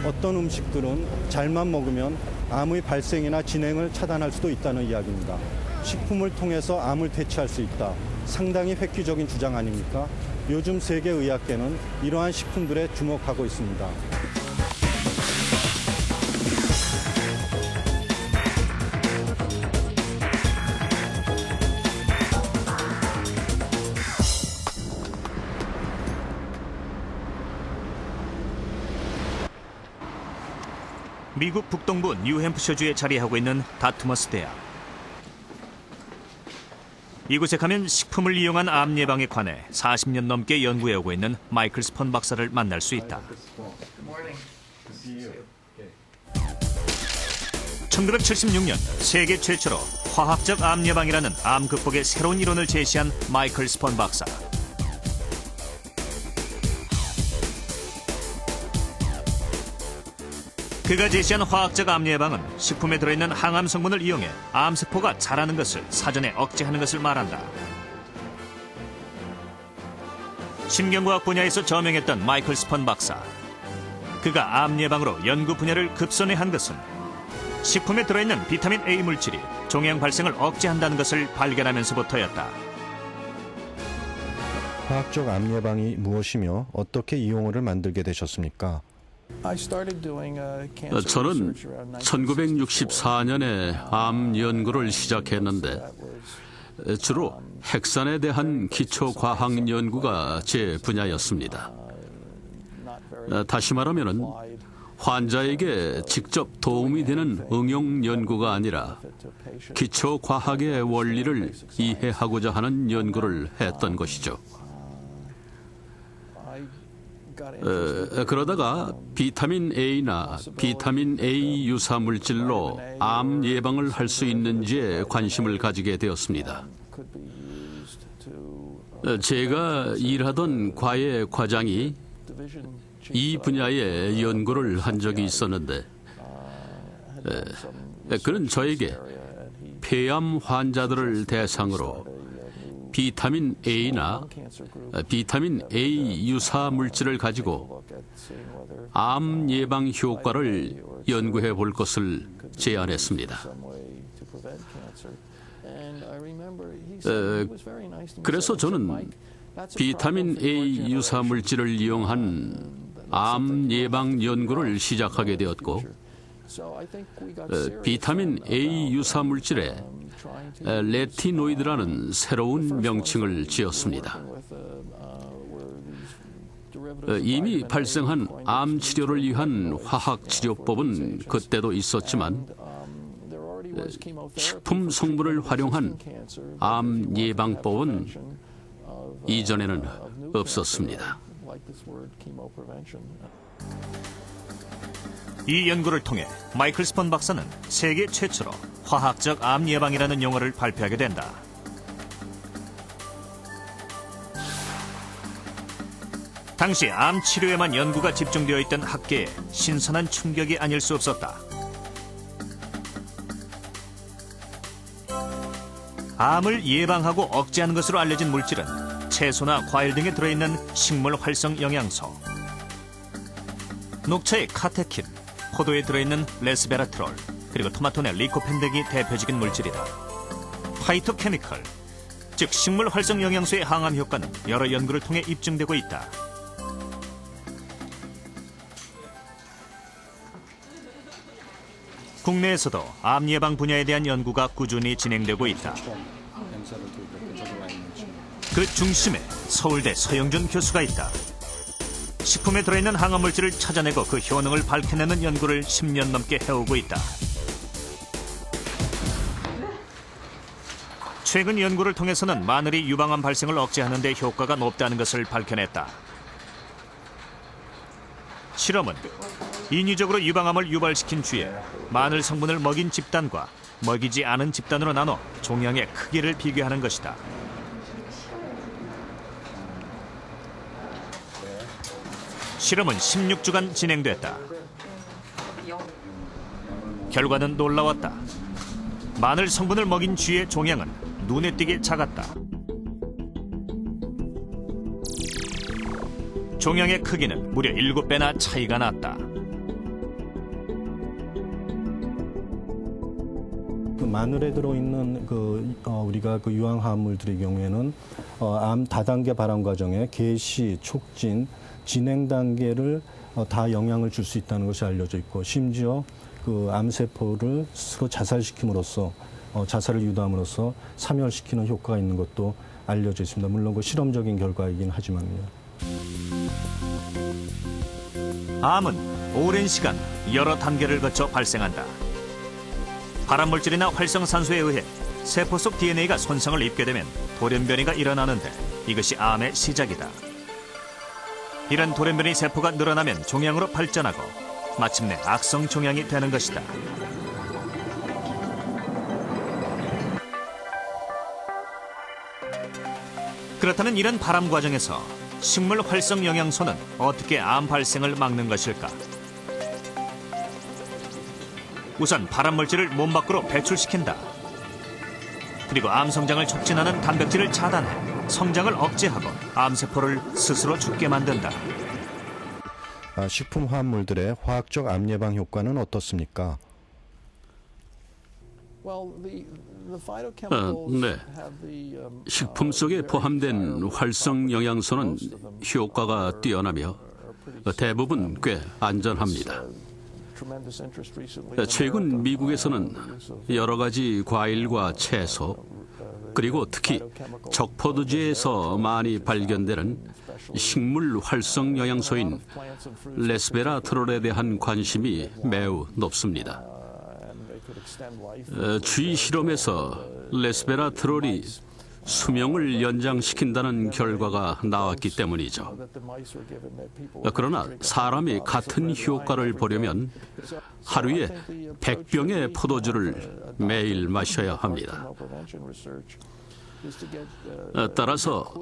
어떤 음식들은 잘만 먹으면 암의 발생이나 진행을 차단할 수도 있다는 이야기입니다. 식품을 통해서 암을 퇴치할 수 있다. 상당히 획기적인 주장 아닙니까? 요즘 세계의학계는 이러한 식품들에 주목하고 있습니다. 미국 북동부 뉴햄프셔주에 자리하고 있는 다트머스 대학. 이곳에 가면 식품을 이용한 암 예방에 관해 40년 넘게 연구해오고 있는 마이클 스펀 박사를 만날 수 있다. 1976년 세계 최초로 화학적 암 예방이라는 암 극복의 새로운 이론을 제시한 마이클 스펀 박사. 그가 제시한 화학적 암 예방은 식품에 들어있는 항암 성분을 이용해 암세포가 자라는 것을 사전에 억제하는 것을 말한다. 신경과학 분야에서 저명했던 마이클 스펀 박사. 그가 암 예방으로 연구 분야를 급선회한 것은 식품에 들어있는 비타민 A 물질이 종양 발생을 억제한다는 것을 발견하면서부터였다. 화학적 암 예방이 무엇이며 어떻게 이용어를 만들게 되셨습니까? 저는 1964년에 암 연구를 시작했는데 주로 핵산에 대한 기초과학 연구가 제 분야였습니다. 다시 말하면 환자에게 직접 도움이 되는 응용 연구가 아니라 기초과학의 원리를 이해하고자 하는 연구를 했던 것이죠. 그러다가 비타민 A나 비타민 A 유사 물질로 암 예방을 할 수 있는지에 관심을 가지게 되었습니다. 제가 일하던 과외 과장이 이 분야의 연구를 한 적이 있었는데 그는 저에게 폐암 환자들을 대상으로 비타민 A나 비타민 A 유사 물질을 가지고 암 예방 효과를 연구해 볼 것을 제안했습니다. 그래서 저는 비타민 A 유사 물질을 이용한 암 예방 연구를 시작하게 되었고, 비타민 A 유사 물질에 레티노이드라는 새로운 명칭을 지었습니다. 이미 발생한 암 치료를 위한 화학 치료법은 그때도 있었지만 식품 성분을 활용한 암 예방법은 이전에는 없었습니다. 이 연구를 통해 마이클 스펀 박사는 세계 최초로 화학적 암 예방이라는 용어를 발표하게 된다. 당시 암 치료에만 연구가 집중되어 있던 학계에 신선한 충격이 아닐 수 없었다. 암을 예방하고 억제하는 것으로 알려진 물질은 채소나 과일 등에 들어있는 식물 활성 영양소, 녹차의 카테킨, 포도에 들어있는 레스베라트롤, 그리고 토마토 내 리코펜 등이 대표적인 물질이다. 파이토케미컬, 즉 식물 활성 영양소의 항암 효과는 여러 연구를 통해 입증되고 있다. 국내에서도 암 예방 분야에 대한 연구가 꾸준히 진행되고 있다. 그 중심에 서울대 서영준 교수가 있다. 식품에 들어있는 항암물질을 찾아내고 그 효능을 밝혀내는 연구를 10년 넘게 해오고 있다. 최근 연구를 통해서는 마늘이 유방암 발생을 억제하는 데 효과가 높다는 것을 밝혀냈다. 실험은 인위적으로 유방암을 유발시킨 뒤에 마늘 성분을 먹인 집단과 먹이지 않은 집단으로 나눠 종양의 크기를 비교하는 것이다. 실험은 16주간 진행됐다. 결과는 놀라웠다. 마늘 성분을 먹인 쥐의 종양은 눈에 띄게 작았다. 종양의 크기는 무려 7배나 차이가 났다. 마늘에 들어있는 우리가 유황 화합물들의 경우에는 암 다단계 발암 과정에 개시, 촉진, 진행 단계를 다 영향을 줄 수 있다는 것이 알려져 있고, 심지어 암세포를 스스로 자살시킴으로써 자살을 유도함으로써 사멸시키는 효과가 있는 것도 알려져 있습니다. 물론 실험적인 결과이긴 하지만요. 암은 오랜 시간 여러 단계를 거쳐 발생한다. 발암물질이나 활성산소에 의해 세포 속 DNA가 손상을 입게 되면 돌연변이가 일어나는데 이것이 암의 시작이다. 이런 돌연변이 세포가 늘어나면 종양으로 발전하고 마침내 악성 종양이 되는 것이다. 그렇다면 이런 발암 과정에서 식물 활성 영양소는 어떻게 암 발생을 막는 것일까? 우선 발암 물질을 몸 밖으로 배출시킨다. 그리고 암 성장을 촉진하는 단백질을 차단해 성장을 억제하고 암세포를 스스로 죽게 만든다. 식품 화합물들의 화학적 암 예방 효과는 어떻습니까? 네. 식품 속에 포함된 활성 영양소는 효과가 뛰어나며 대부분 꽤 안전합니다. 최근 미국에서는 여러 가지 과일과 채소, 그리고 특히 적포도주에서 많이 발견되는 식물 활성 영양소인 레스베라트롤에 대한 관심이 매우 높습니다. 주의 실험에서 레스베라트롤이 수명을 연장시킨다는 결과가 나왔기 때문이죠. 그러나 사람이 같은 효과를 보려면 하루에 100병의 포도주를 매일 마셔야 합니다. 따라서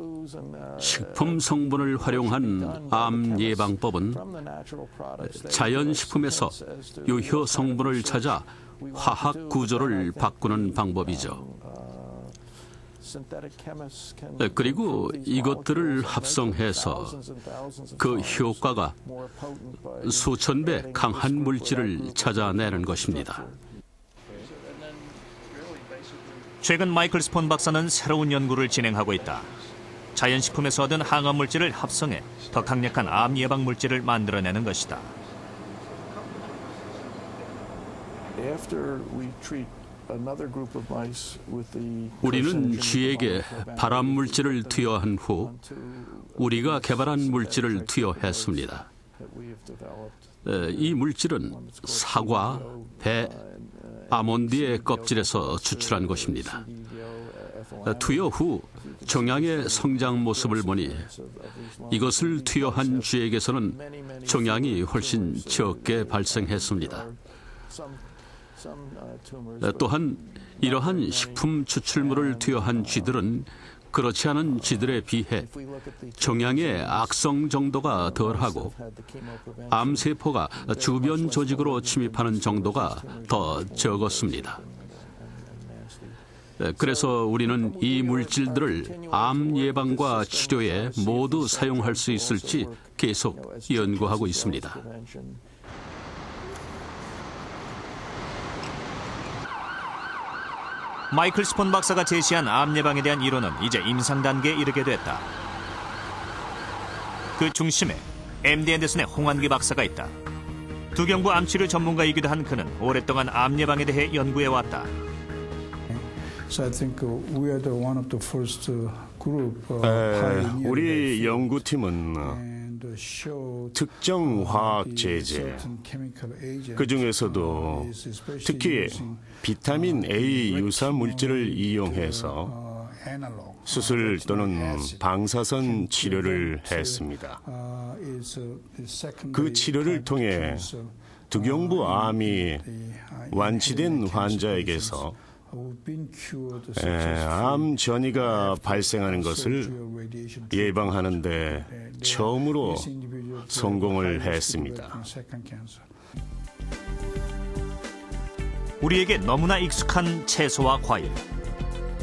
식품 성분을 활용한 암 예방법은 자연식품에서 유효 성분을 찾아 화학 구조를 바꾸는 방법이죠. 그리고 이것들을 합성해서 그 효과가 수천 배 강한 물질을 찾아내는 것입니다. 최근 마이클 스폰 박사는 새로운 연구를 진행하고 있다. 자연식품에서 얻은 항암 물질을 합성해 더 강력한 암 예방 물질을 만들어내는 것이다. 우리는 쥐에게 발암 물질을 투여한 후 우리가 개발한 물질을 투여했습니다. 이 물질은 사과, 배, 아몬드의 껍질에서 추출한 것입니다. 투여 후 종양의 성장 모습을 보니 이것을 투여한 쥐에게서는 종양이 훨씬 적게 발생했습니다. 또한 이러한 식품 추출물을 투여한 쥐들은 그렇지 않은 쥐들에 비해 종양의 악성 정도가 덜하고 암세포가 주변 조직으로 침입하는 정도가 더 적었습니다. 그래서 우리는 이 물질들을 암 예방과 치료에 모두 사용할 수 있을지 계속 연구하고 있습니다. 마이클 스폰 박사가 제시한 암 예방에 대한 이론은 이제 임상 단계에 이르게 됐다. 그 중심에 MD 앤더슨의 홍한기 박사가 있다. 두경부 암치료 전문가이기도 한 그는 오랫동안 암 예방에 대해 연구해왔다. 우리 연구팀은 특정 화학 제제, 그 중에서도 특히 비타민 A 유사 물질을 이용해서 수술 또는 방사선 치료를 했습니다. 그 치료를 통해 두경부 암이 완치된 환자에게서 암 전이가 발생하는 것을 예방하는 데 처음으로 성공을 했습니다. 우리에게 너무나 익숙한 채소와 과일.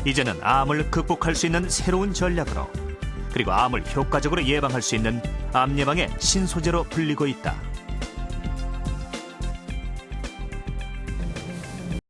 이제는 암을 극복할 수 있는 새로운 전략으로, 그리고 암을 효과적으로 예방할 수 있는 암 예방의 신소재로 불리고 있다.